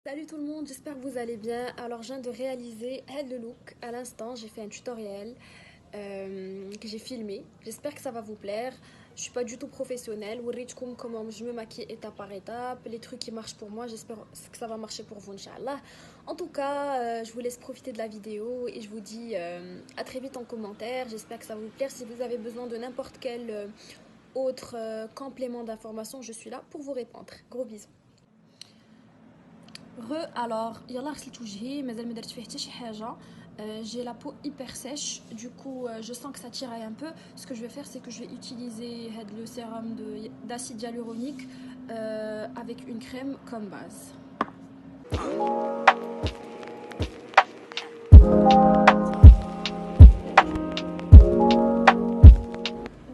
Salut tout le monde, j'espère que vous allez bien. Alors je viens de réaliser le look à l'instant, j'ai fait un tutoriel que j'ai filmé. J'espère que ça va vous plaire. Je suis pas du tout professionnelle. وريتكم comment je me maquille étape par étape, les trucs qui marchent pour moi, j'espère que ça va marcher pour vous Inch'Allah. En tout cas, je vous laisse profiter de la vidéo et je vous dis à très vite en commentaire. J'espère que ça va vous plaire. Si vous avez besoin de n'importe quel autre complément d'information, je suis là pour vous répondre. Gros bisous. Alors يلا غسلت وجهي مازال ما درت فيه حتى شي حاجه. J'ai la peau hyper sèche, du coup je sens que ça tiraille un peu. Ce que je vais faire, c'est que je vais utiliser le sérum d'acide hyaluronique avec une crème comme base.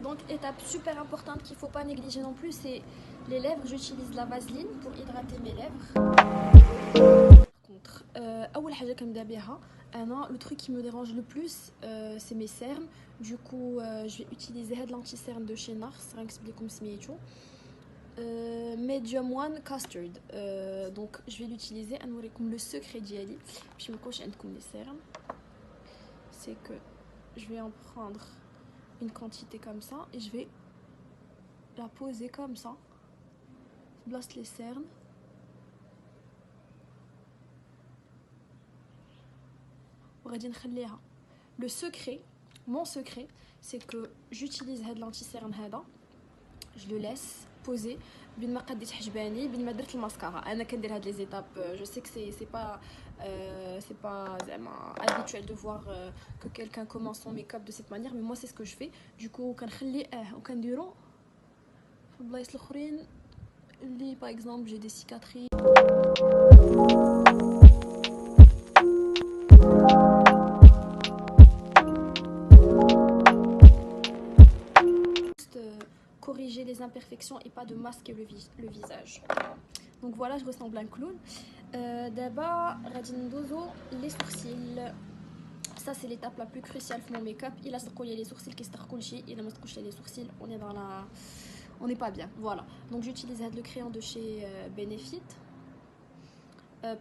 Donc étape super importante qu'il ne faut pas négliger non plus, c'est les lèvres. J'utilise la vaseline pour hydrater mes lèvres. Contre اول حاجه كنبدا بها انا le truc qui me dérange le plus c'est mes cernes. Du coup je vais utiliser هاد l'anti cerne de chez Nars راك نكتب سميتو medium one custard. Donc je vais l'utiliser نوريكم le secret ديالي باش ما يكونش عندكم les cernes. C'est que je vais en prendre une quantité comme ça et je vais la poser comme ça place les cernes. Le secret, mon secret, c'est que j'utilise l'anti-cerne, je le laisse poser بين ما قديت حجباني بين ما درت الماسكارا. انا كندير هاد les étapes. Je sais que c'est pas habituel de voir que quelqu'un commence son make-up de cette manière, mais moi c'est ce que je fais. Du coup كنخلي وكنديرو في البلايص الاخرين اللي par exemple j'ai des cicatrices. Corriger les imperfections et pas de masquer le visage. Donc voilà, je ressemble à un clown. D'abord, les sourcils. Ça c'est l'étape la plus cruciale de mon make-up. Il a les sourcils qui se il a les sourcils, on n'est pas bien. Voilà. Donc j'utilise le crayon de chez Benefit,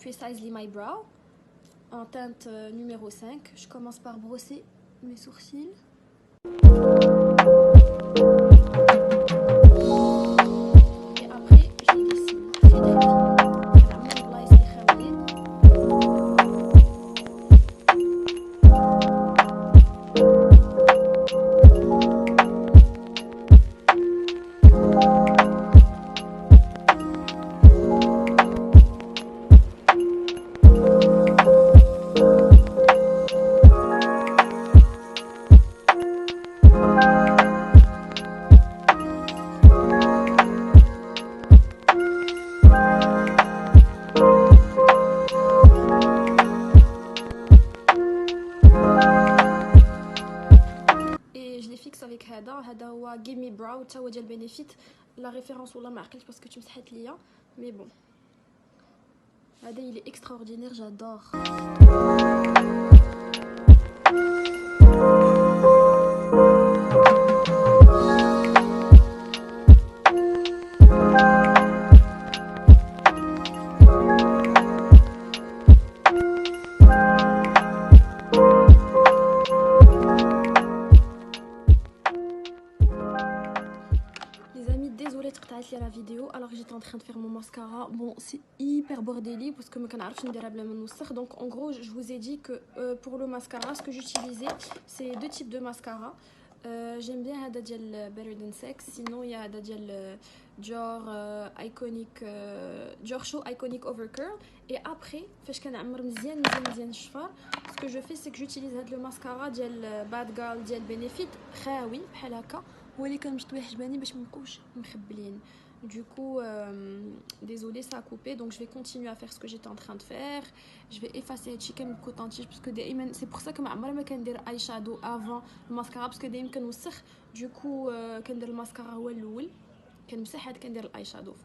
Precisely My Brow en teinte numéro 5. Je commence par brosser mes sourcils. Avec هذا هو Gimme Brow تا هو ديال Benefit. La référence والله ما عقلت parce que tu مسحت ليا, mais bon هذا il est extraordinaire, j'adore. la vidéo alors que j'étais en train de faire mon mascara. Bon, c'est hyper bordélique parce que donc en gros je vous ai dit que pour le mascara, ce que j'utilisais c'est deux types de mascara. J'aime bien هذا ديال Better Than Sex, sinon il y a هذا ديال Dior Iconic Dior Show Iconic Overcurl. Et après فاش كنعمر مزيان الشفار, ce que je fais c'est que j'utilise هذا le mascara ديال Bad Girl ديال Benefit خاوي بحال هكا, هو اللي كنمشطوي حجباني باش ما نبقاوش مخبلين. Du coup, désolé, ça a coupé. Donc, je vais continuer à faire ce que j'étais en train de faire. Je vais effacer le chicken le coton-tige parce que c'est pour ça que je ne peux pas eyeshadow avant le mascara parce que je peux. Du coup, je vais le mascara ou l'oul. Je vais le eyeshadow.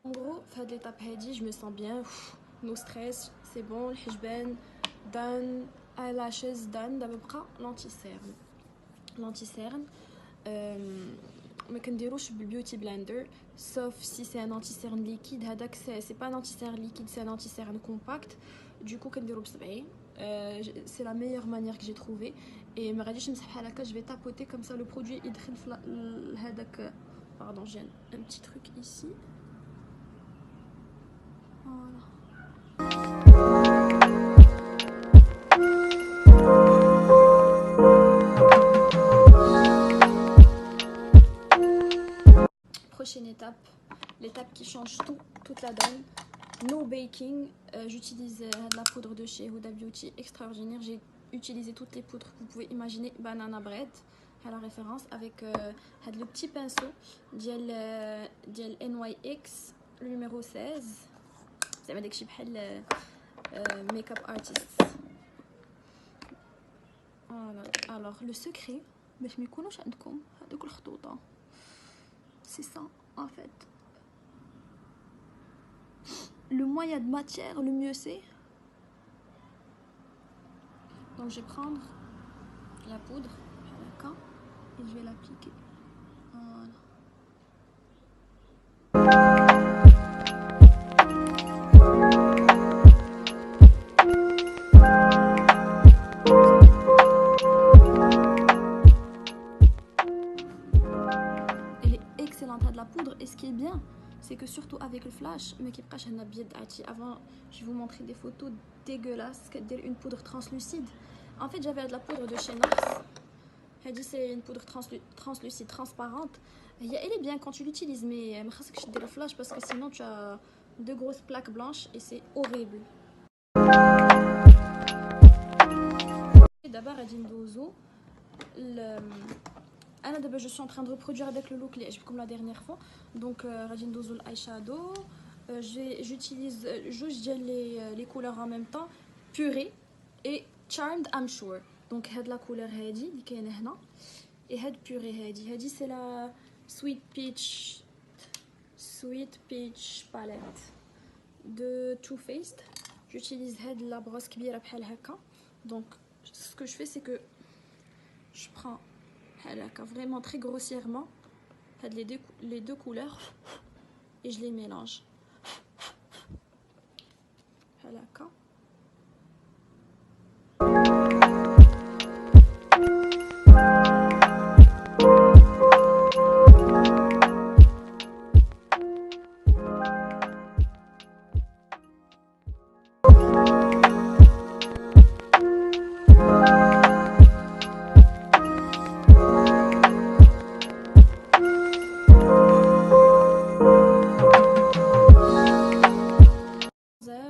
En gros, dans cette étape, je me sens bien. No stress, c'est bon. Le hijben, done. Eyelashes, done. D'abord, l'anti-cerne. ما كنديروش بالبيوتي بلندر sauf si c'est un anti-cerne liquide. هذاك c'est pas un anti-cerne liquide, c'est un anti-cerne compact. Du coup كنديرو ب70. C'est la meilleure manière que j'ai trouvé. Et ما غاديش نمسح بحال هكا, je vais tapoter comme ça le produit يدخل في هذاك. Pardon, j'ai un petit truc ici. Voilà. Prochaine étape, l'étape qui change tout, toute la donne. No baking. J'utilise de la poudre de chez Huda Beauty extraordinaire. J'ai utilisé toutes les poudres que vous pouvez imaginer. Banana bread à la référence avec le petit pinceau ديال NYX le numéro 16. زعما داكشي بحال makeup artist. Voilà. Alors le secret باش ما يكونوش عندكم هذوك الخطوطه, c'est ça en fait. Le moins il y a de matière, le mieux c'est. Donc je vais prendre la poudre et je vais l'appliquer. Voilà. Elle est excellente de la poudre, et ce qui est bien, c'est que surtout avec le flash, mais qui prêche un habit avant, je vais vous montrer des photos dégueulasses, une poudre translucide. En fait, j'avais de la poudre de chez Nars. C'est une poudre translucide, transparente. Elle est bien quand tu l'utilises, mais je te le flash parce que sinon tu as de grosses plaques blanches et c'est horrible. D'abord, je suis en train de reproduire avec le look comme la dernière fois. Donc, l'eyeshadow. J'utilise juste les couleurs en même temps. Purée et Charmed, I'm sure. Donc, هاد la couleur هادي اللي كاينه هنا, et هاد purée هادي c'est la sweet peach palette de Too Faced. J'utilise هاد la brosse كبيره بحال هكا. Donc, ce que je fais, c'est que je prends بحال هكا vraiment très grossièrement هاد les deux couleurs et je les mélange بحال هكا.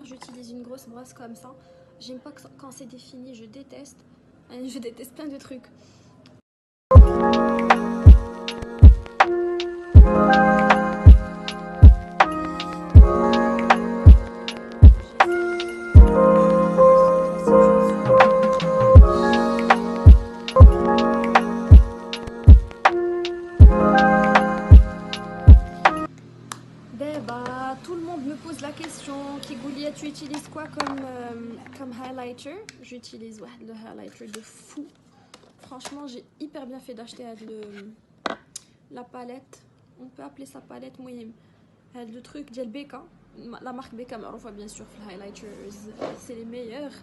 J'utilise une grosse brosse comme ça. J'aime pas quand c'est défini, je déteste. Je déteste plein de trucs. Tout le monde me pose la question, Kigoulia, tu utilises quoi comme highlighter? J'utilise le highlighter de fou. Franchement, j'ai hyper bien fait d'acheter la palette. On peut appeler ça palette mouim. Le truc de Becca, la marque Becca, bien sûr, les highlighters, c'est les meilleurs.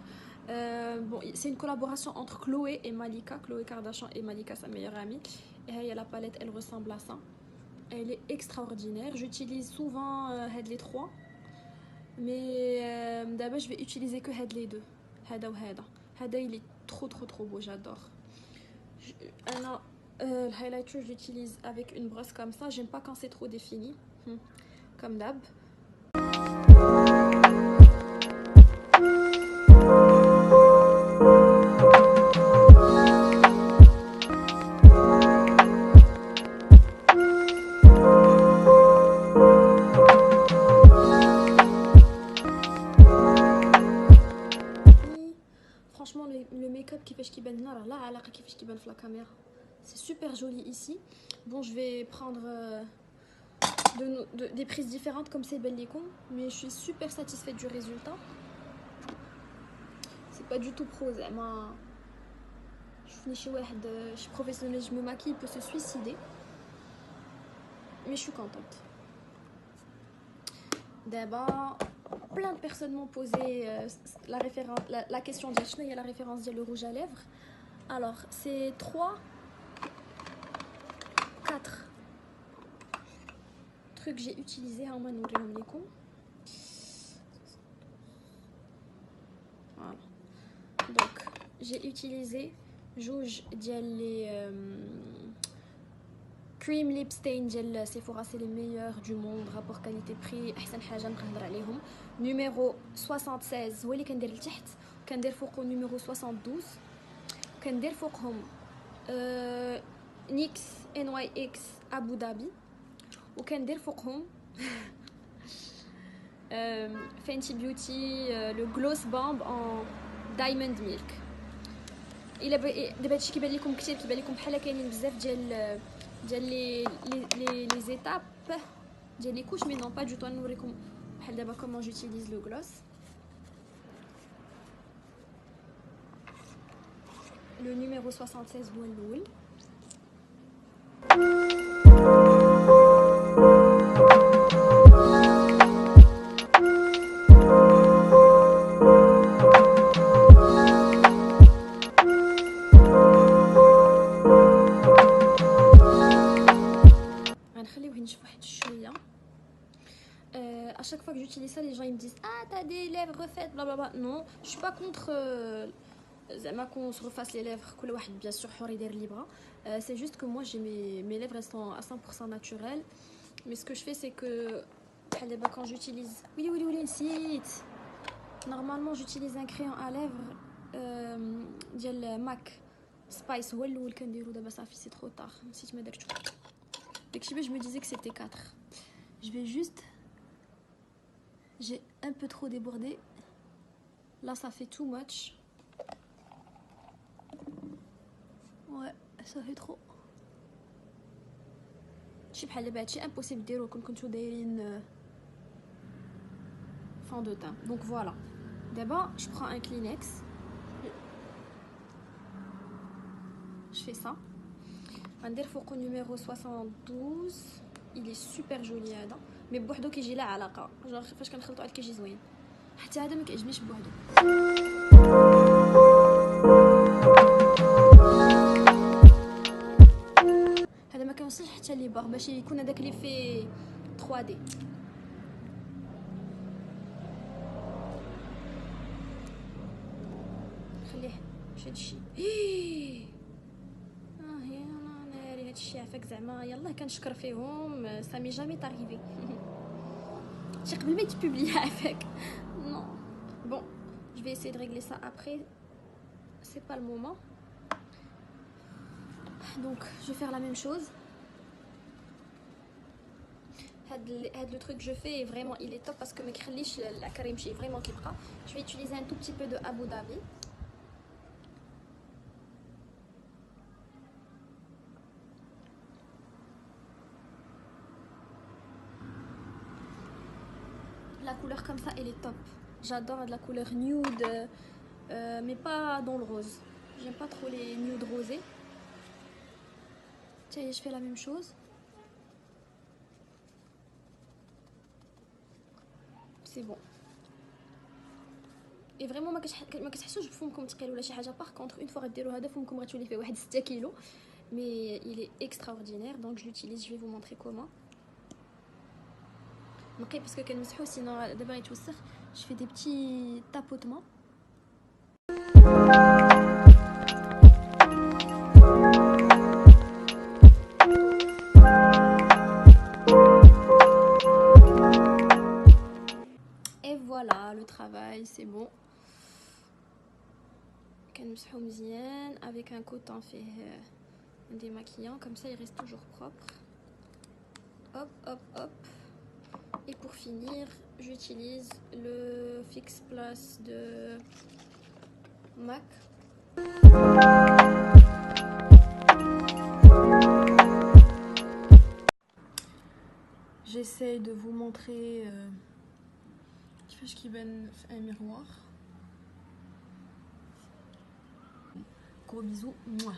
Bon, c'est une collaboration entre Chloé et Malika. Chloé Kardashian et Malika, sa meilleure amie. Et la palette, elle ressemble à ça. Elle est extraordinaire. J'utilise souvent les trois. Mais d'abord, je vais utiliser que les deux. Hada ou Hada. Hada, il est trop beau, j'adore. Le highlighter, je l'utilise avec une brosse comme ça. J'aime pas quand c'est trop défini. Comme d'hab. Franchement, le make-up qui bend là, qui bend la caméra. C'est super joli ici. Bon, je vais prendre des prises différentes comme c'est Bellicon, mais je suis super satisfaite du résultat. C'est pas du tout pro, moi. Je suis professionnelle, je me maquille, il peut se suicider. mais je suis contente. D'abord, plein de personnes m'ont posé la question de il y a la référence de le rouge à lèvres. Alors, c'est 4 trucs que j'ai utilisés. Voilà. Donc, j'ai utilisé جوج ديال les cream lip stain ديال Sephora, c'est les meilleurs du monde, rapport qualité prix احسن حاجه نقدر نهضر عليهم. numéro 76 هو اللي كندير لتحت، كندير فوقو numéro 72، كندير فوقهم NYX NYX ابو ظبي، وكندير فوقهم Fenty Beauty le gloss bomb en diamond milk. الا دابا هادشي كيبان لكم كثير، كيبان لكم بحال كاينين بزاف ديال لي زيتاب ديال لي كوش، مي نون با دو تو. نوريكم بحال دابا كومون جوتيليز لو غلوس. لو نيميرو 76 هو الاول. À chaque fois que j'utilise ça, les gens ils me disent ah t'as des lèvres refaites blablabla. Non, je suis pas contre qu'on se refasse les lèvres, bien sûr libre. C'est juste que moi j'ai mes lèvres elles sont à 100% naturelles, mais ce que je fais c'est que quand j'utilise normalement j'utilise un crayon à lèvres ديال MAC Spice هو الاول كنديرو. دابا صافي c'est trop tard, نسيت ما درتو. داكشي باش je me disais que c'était 4. Je vais juste, j'ai un peu trop débordé. Là, ça fait too much. Ouais, ça fait trop. شي بحال دابا هادشي impossible ديروه كون كنتو دايرين fond de teint. Donc voilà. D'abord, je prends un Kleenex. Je fais ça. غندير فوقو numéro 72. Il est super joli هذا، مي بوحدو كيجي لا علاقه، جونغ فاش كنخلطو عاد كيجي زوين. حتى هذا ما كيعجبنيش بوحدو. هذا ما كنوصلش حتى لي باغ باش يكون هذاك لي في 3D. خليه باش هادشي هادشي عافاك زعما. يلاه كنشكر فيهم، سامي جامي طاريفي. شي قبل ما يتبوبلي عافاك. Non. Bon, je vais essayer de régler ça après. C'est pas le moment. Donc, je vais faire la même chose. Le truc que je fais est vraiment, il est top parce que ma kralish la karim est vraiment kipra. Je vais utiliser un tout petit peu de Abu Dhabi. La couleur comme ça, elle est top. J'adore la couleur nude, mais pas dans le rose. J'aime pas trop les nudes rosés. Tiens, je fais la même chose. C'est bon. Et vraiment ما كتحسوش بفمكم ثقيل ولا شي حاجه. باغ كونطخ اون فوا غديروا هذا فمكم غتولي فيه واحد 6 كيلو. Mais il est extraordinaire, donc je l'utilise. Je vais vous montrer comment. نقي parce que كنمسحو sinon دابا غيتوسخ. Je fais des petits tapotements. Et voilà, le travail, c'est bon. كنمسحو مزيان avec un coton fait démaquillant, comme ça il reste toujours propre. Hop, hop, hop. Et pour finir, j'utilise le Fix Plus de MAC. J'essaie de vous montrer كيفاش كيبان في un miroir. Gros bisous, moi.